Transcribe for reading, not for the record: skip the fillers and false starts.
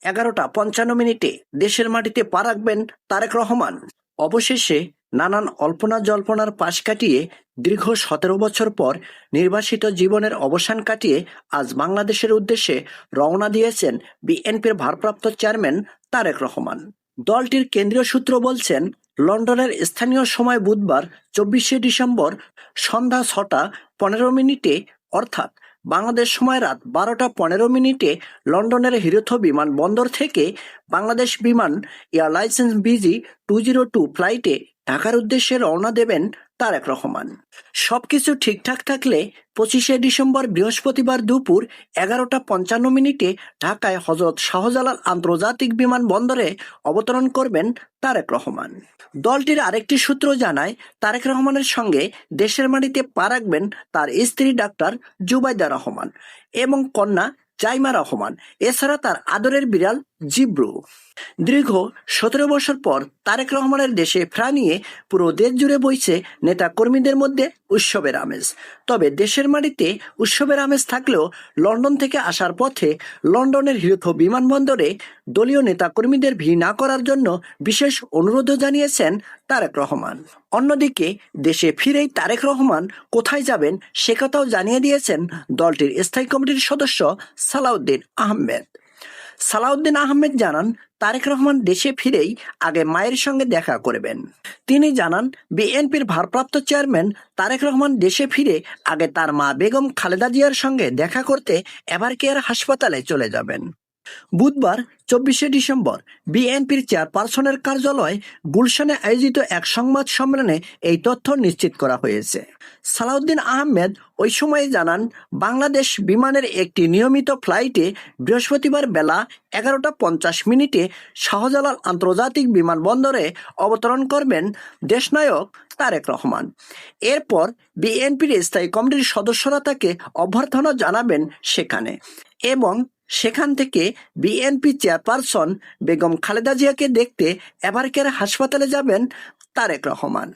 11:55 দেশের মাটিতে পা রাখবেন তারেক রহমান। অবশেষে নানান অল্পনা জল্পনার পাশ কাটিয়ে দীর্ঘ 17 বছর পর নির্বাসিত জীবনের অবসান কাটিয়ে আজ বাংলাদেশের উদ্দেশ্যে রওনা দিয়েছেন বিএনপির ভারপ্রাপ্ত চেয়ারম্যান তারেক রহমান। দলটির কেন্দ্রীয় সূত্র বলছেন, লন্ডনের স্থানীয় সময় বুধবার 24শে ডিসেম্বর সন্ধ্যা 6:15 অর্থাৎ বাংলাদেশ সময় রাত 12:15 লন্ডনের হিরোথ্রো বিমানবন্দর থেকে বাংলাদেশ বিমান এয়ারলাইন্স BG-202 ফ্লাইটে ঢাকার উদ্দেশ্যে রওনা দেবেন তারেক রহমান। সবকিছু ঠিকঠাক থাকলে 25শে ডিসেম্বর বৃহস্পতিবার দুপুর 11:55 ঢাকায় হযরত শাহজালাল আন্তর্জাতিক বিমানবন্দরে অবতরণ করবেন তারেক রহমান। দলটির আরেকটি সূত্র জানায়, তারেক রহমানের সঙ্গে দেশের মাটিতে পা রাখবেন তার স্ত্রী ডাক্তার জুবাইদা রহমান এবং কন্যা জাইমা রহমান, এছাড়া তার আদরের বিড়াল জিব্রু। দীর্ঘ 17 বছর পর তারেক রহমানের দেশে ফেরা নিয়ে পুরো দেশ জুড়ে বইছে নেতা কর্মীদের মধ্যে উৎসবের আমেজ। তবে দেশের মাটিতে উৎসবের আমেজ থাকলেও লন্ডন থেকে আসার পথে লন্ডনের হিরোথ্রো বিমানবন্দরে দলীয় নেতা কর্মীদের ভিড় না করার জন্য বিশেষ অনুরোধও জানিয়েছেন তারেক রহমান। অন্যদিকে দেশে ফিরেই তারেক রহমান কোথায় যাবেন সে কথাও জানিয়ে দিয়েছেন দলটির স্থায়ী কমিটির সদস্য সালাউদ্দিন আহমেদ। সালাউদ্দিন আহমেদ জানান, তারেক রহমান দেশে ফিরেই আগে মায়ের সঙ্গে দেখা করবেন। তিনি জানান, বিএনপির ভারপ্রাপ্ত চেয়ারম্যান তারেক রহমান দেশে ফিরে আগে তার মা বেগম খালেদা জিয়ার সঙ্গে দেখা করতে এভারকেয়ার হাসপাতালে চলে যাবেন। বুধবার 24শে ডিসেম্বর বিএনপির চেয়ারপারসনের কার্যালয় গুলশানে আয়োজিত এক সংবাদ সম্মেলনে এই তথ্য নিশ্চিত করা হয়েছে। সালাউদ্দিন আহমেদ ওই সময় জানান, বাংলাদেশ বিমানের একটি নিয়মিত ফ্লাইটে বৃহস্পতিবার বেলা 11:50 শাহজালাল আন্তর্জাতিক বিমানবন্দরে অবতরণ করবেন দেশনায়ক তারেক রহমান। এরপর বিএনপির স্থায়ী কমিটির সদস্যরা তাকে অভ্যর্থনা জানাবেন সেখানে এবং সেখান থেকে বিএনপি চেয়ারপারসন বেগম খালেদা জিয়াকে দেখতে এভারকেয়ার হাসপাতালে যাবেন তারেক রহমান।